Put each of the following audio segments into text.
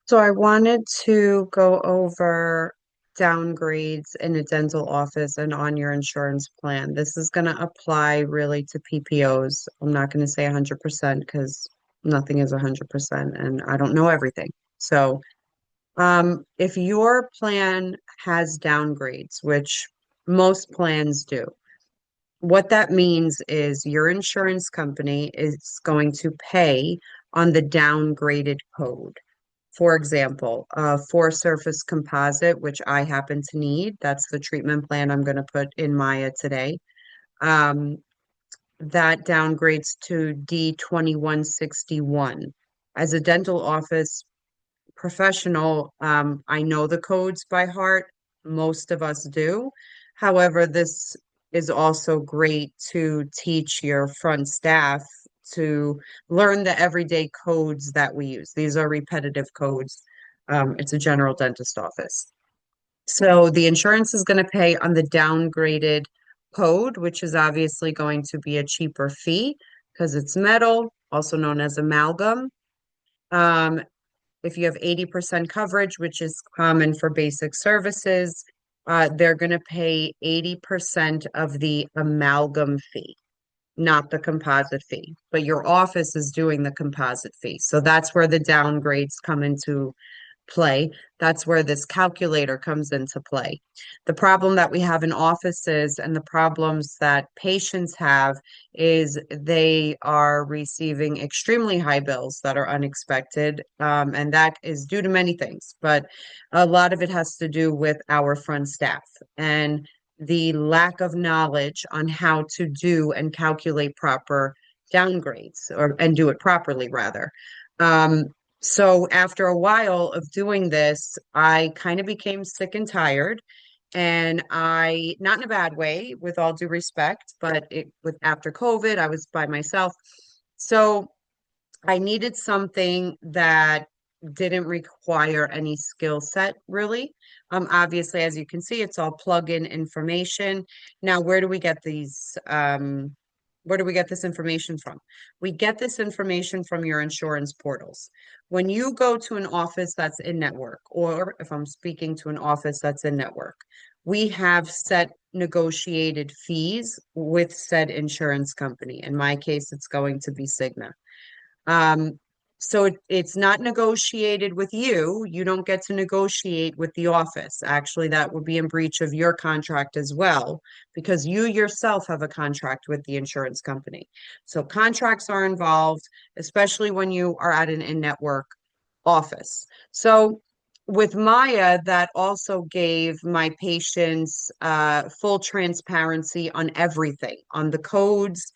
So I wanted to go over downgrades in a dental office and on your insurance plan. This is going to apply really to PPOs. I'm not going to say 100% because nothing is 100% and I don't know everything. So, if your plan has downgrades, which most plans do, what that means is your insurance company is going to pay on the downgraded code. For example, four surface composite, which I happen to need. That's the treatment plan I'm going to put in Maya today. Um, that downgrades to D2161. As a dental office professional, I know the codes by heart. Most of us do. However, this is also great to teach your front staff to learn the everyday codes that we use. These are repetitive codes. It's a general dentist office. So the insurance is going to pay on the downgraded code, which is obviously going to be a cheaper fee because it's metal, also known as amalgam. Um, if you have 80% coverage, which is common for basic services, they're going to pay 80% of the amalgam fee, not the composite fee. But your office is doing the composite fee. So that's where the downgrades come into play. That's where this calculator comes into play. The problem that we have in offices and the problems that patients have is they are receiving extremely high bills that are unexpected. And that is due to many things, but a lot of it has to do with our front staff and the lack of knowledge on how to do and calculate proper downgrades or and do it properly rather. Um, so after a while of doing this, I kind of became sick and tired. And I, not in a bad way, with all due respect, but it with after COVID, I was by myself. So I needed something that didn't require any skill set really. Obviously, as you can see, it's all plug-in information. Now, where do we get this information from? We get this information from your insurance portals. When you go to an office that's in network, or if I'm speaking to an office that's in network, we have set negotiated fees with said insurance company. In my case, it's going to be Cigna. Um, so it's not negotiated with you. You don't get to negotiate with the office. Actually, that would be in breach of your contract as well, because you yourself have a contract with the insurance company. So contracts are involved, especially when you are at an in-network office. So with Maya, that also gave my patients full transparency on everything, on the codes,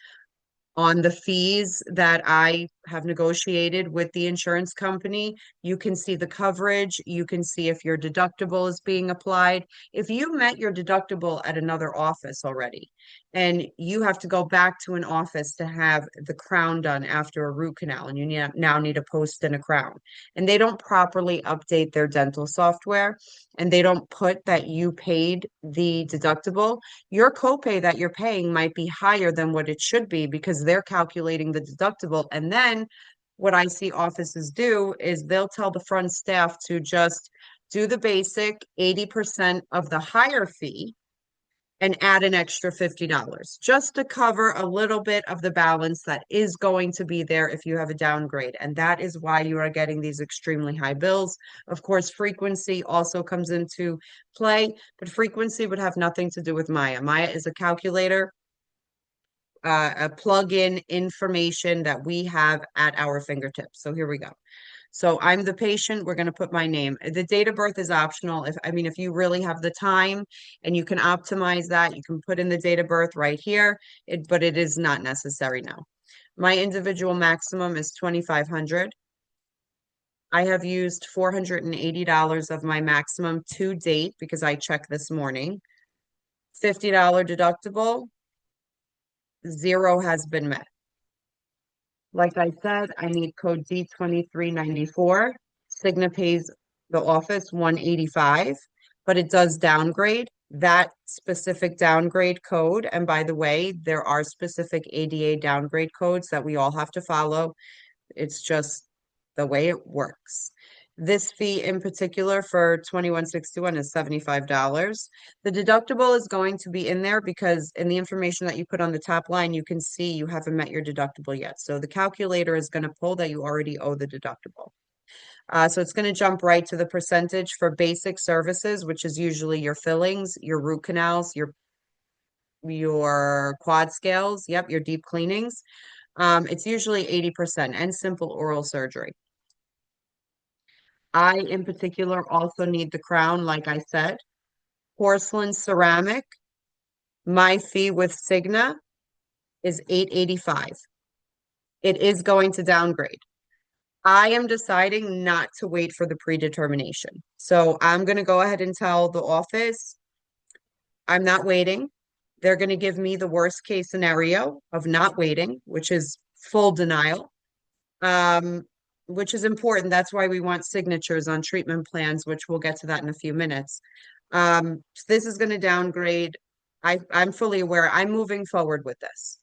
on the fees that I have negotiated with the insurance company. You can see the coverage. You can see if your deductible is being applied. If you met your deductible at another office already, and you have to go back to an office to have the crown done after a root canal, and you now need a post and a crown, and they don't properly update their dental software, and they don't put that you paid the deductible, your copay that you're paying might be higher than what it should be because they're calculating the deductible. And then what I see offices do is they'll tell the front staff to just do the basic 80% of the higher fee and add an extra $50 just to cover a little bit of the balance that is going to be there if you have a downgrade. And that is why you are getting these extremely high bills. Of course, frequency also comes into play, but frequency would have nothing to do with Maya. Maya is a calculator, a plug-in information that we have at our fingertips. So here we go. So I'm the patient. We're going to put my name. The date of birth is optional. If you really have the time and you can optimize that, you can put in the date of birth right here, but it is not necessary now. My individual maximum is 2,500. I have used $480 of my maximum to date because I checked this morning. $50 deductible, zero has been met. Like I said, I need code D2394. Cigna pays the office 185, but it does downgrade that specific downgrade code. And by the way, there are specific ADA downgrade codes that we all have to follow. It's just the way it works. This fee in particular for 2161 is $75. The deductible is going to be in there because in the information that you put on the top line, you can see you haven't met your deductible yet. So the calculator is going to pull that you already owe the deductible. So it's going to jump right to the percentage for basic services, which is usually your fillings, your root canals, your quad scales, yep, your deep cleanings. It's usually 80% and simple oral surgery. I, in particular, also need the crown, like I said. Porcelain ceramic, my fee with Cigna is $885. It is going to downgrade. I am deciding not to wait for the predetermination. So I'm going to go ahead and tell the office I'm not waiting. They're going to give me the worst case scenario of not waiting, which is full denial. Which is important. That's why we want signatures on treatment plans, which we'll get to that in a few minutes. So this is going to downgrade. I'm fully aware. I'm moving forward with this.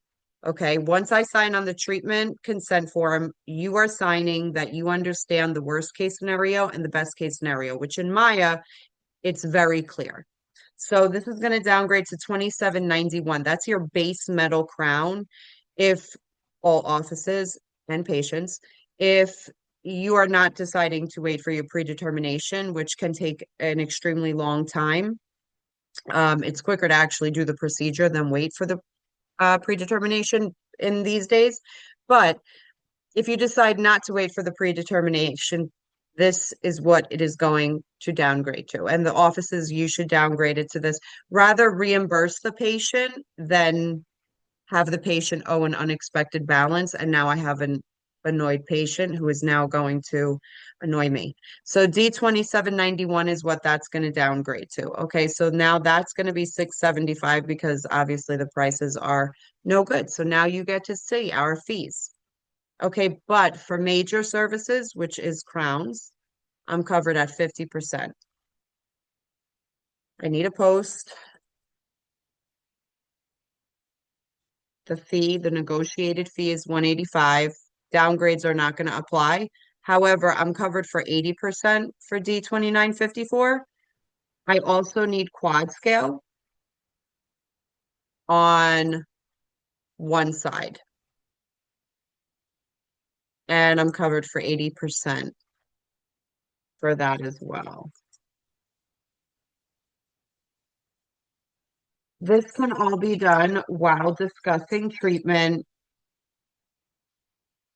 Okay. Once I sign on the treatment consent form, you are signing that you understand the worst case scenario and the best case scenario, which in Maya, it's very clear. So this is going to downgrade to 2791. That's your base metal crown. If all offices and patients, if you are not deciding to wait for your predetermination, which can take an extremely long time, it's quicker to actually do the procedure than wait for the predetermination in these days. But if you decide not to wait for the predetermination, this is what it is going to downgrade to. And the offices, you should downgrade it to this. Rather reimburse the patient than have the patient owe an unexpected balance. And now I have an annoyed patient who is now going to annoy me. So D2791 is what that's going to downgrade to. Okay, so now that's going to be 675 because obviously the prices are no good. So now you get to see our fees. Okay, but for major services, which is crowns, I'm covered at 50%. I need a post. The fee, the negotiated fee is 185. Downgrades are not going to apply. However, I'm covered for 80% for D2954. I also need quad scale on one side. And I'm covered for 80% for that as well. This can all be done while discussing treatment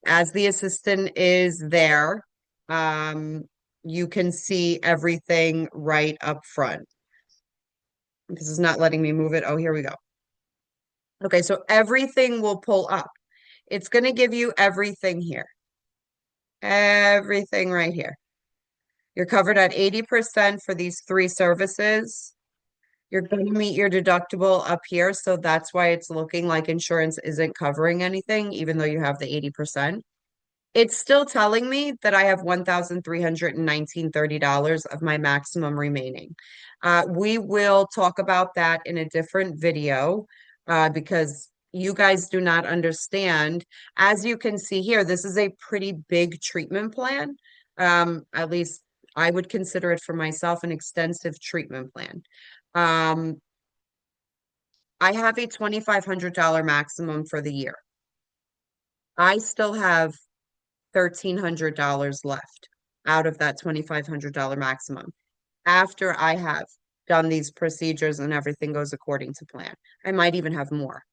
as the assistant is there. You can see everything right up front. This is not letting me move it. Oh, here we go. Okay, so everything will pull up. It's going to give you everything here. Everything right here. You're covered at 80% for these three services. You're going to meet your deductible up here. So that's why it's looking like insurance isn't covering anything, even though you have the 80%. It's still telling me that I have $1,319.30 of my maximum remaining. We will talk about that in a different video because you guys do not understand. As you can see here, this is a pretty big treatment plan. At least I would consider it for myself an extensive treatment plan. I have a $2,500 maximum for the year. I still have $1,300 left out of that $2,500 maximum after I have done these procedures and everything goes according to plan. I might even have more.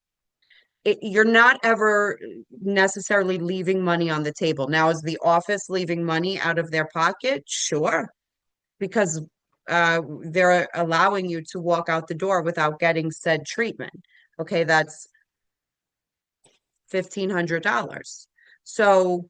You're not ever necessarily leaving money on the table. Now, is the office leaving money out of their pocket? Sure, because they're allowing you to walk out the door without getting said treatment. Okay, that's $1,500. So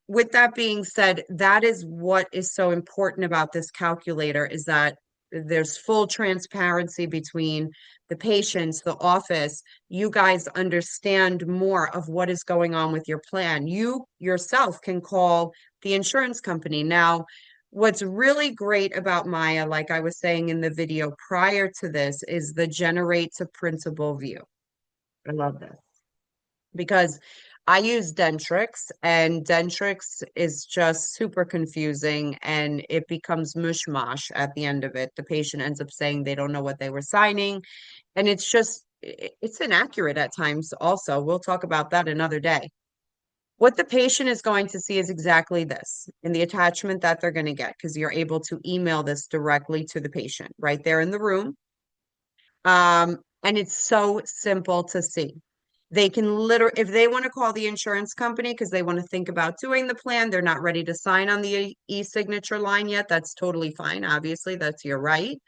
with that being said, that is what is so important about this calculator is that there's full transparency between the patients, the office. You guys understand more of what is going on with your plan. You yourself can call the insurance company. Now, what's really great about Maya, like I was saying in the video prior to this, is the generate to printable view. I love this because I use Dentrix, and Dentrix is just super confusing and it becomes mushmash at the end of it. The patient ends up saying they don't know what they were signing, and it's just, it's inaccurate at times also. We'll talk about that another day. What the patient is going to see is exactly this in the attachment that they're going to get, because you're able to email this directly to the patient right there in the room. And it's so simple to see. They can literally, if they want to call the insurance company because they want to think about doing the plan, they're not ready to sign on the e-signature line yet. That's totally fine. Obviously, that's your right.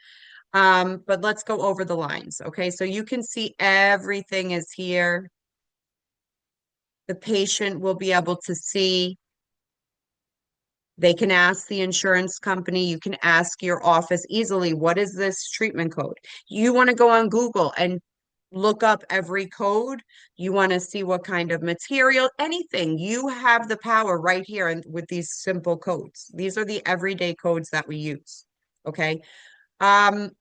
But let's go over the lines. Okay, so you can see everything is here. The patient will be able to see. They can ask the insurance company. You can ask your office easily, what is this treatment code? You want to go on Google and look up every code. You want to see what kind of material, anything. You have the power right here and with these simple codes. These are the everyday codes that we use. Okay. Um,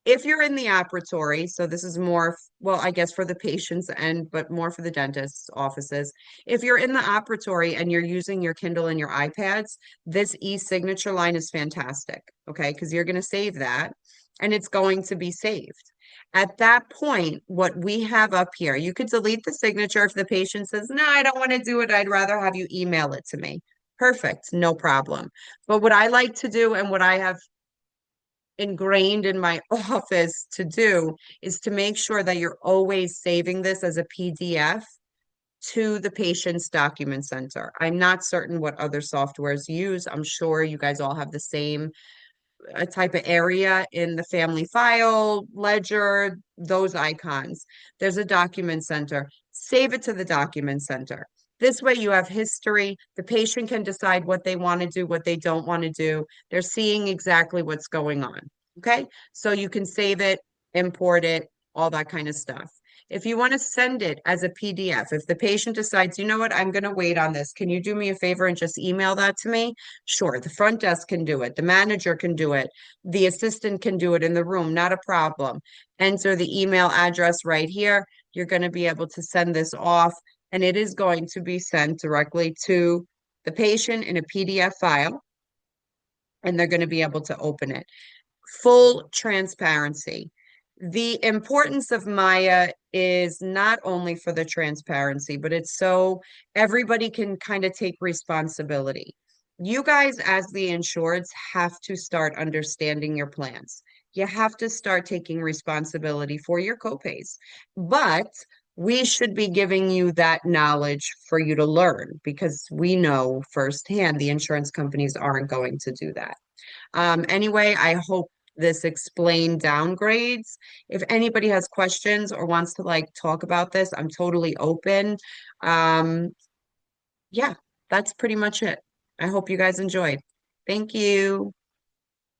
if you're in the operatory, so this is more, well, I guess for the patients and, but more for the dentist's offices. If you're in the operatory and you're using your Kindle and your iPads, this e-signature line is fantastic, okay? Because you're going to save that and it's going to be saved. At that point, what we have up here, you could delete the signature if the patient says, no, I don't want to do it. I'd rather have you email it to me. Perfect, no problem. But what I like to do and what I have ingrained in my office to do is to make sure that you're always saving this as a PDF to the patient's document center. I'm not certain what other softwares use. I'm sure you guys all have the same type of area in the family file, ledger, those icons. There's a document center. Save it to the document center. This way you have history. The patient can decide what they want to do, what they don't want to do. They're seeing exactly what's going on. Okay. So you can save it, import it, all that kind of stuff. If you want to send it as a PDF, if the patient decides, you know what, I'm going to wait on this, can you do me a favor and just email that to me? Sure, the front desk can do it, the manager can do it, the assistant can do it in the room, not a problem. Enter the email address right here. You're going to be able to send this off, and it is going to be sent directly to the patient in a PDF file, and they're going to be able to open it. Full transparency. The importance of Maya is not only for the transparency, but it's so everybody can kind of take responsibility. You guys, as the insureds, have to start understanding your plans. You have to start taking responsibility for your copays. But we should be giving you that knowledge for you to learn because we know firsthand the insurance companies aren't going to do that. Anyway, I hope this explained downgrades. If anybody has questions or wants to like talk about this, I'm totally open. Um, yeah, that's pretty much it. I hope you guys enjoyed. Thank you.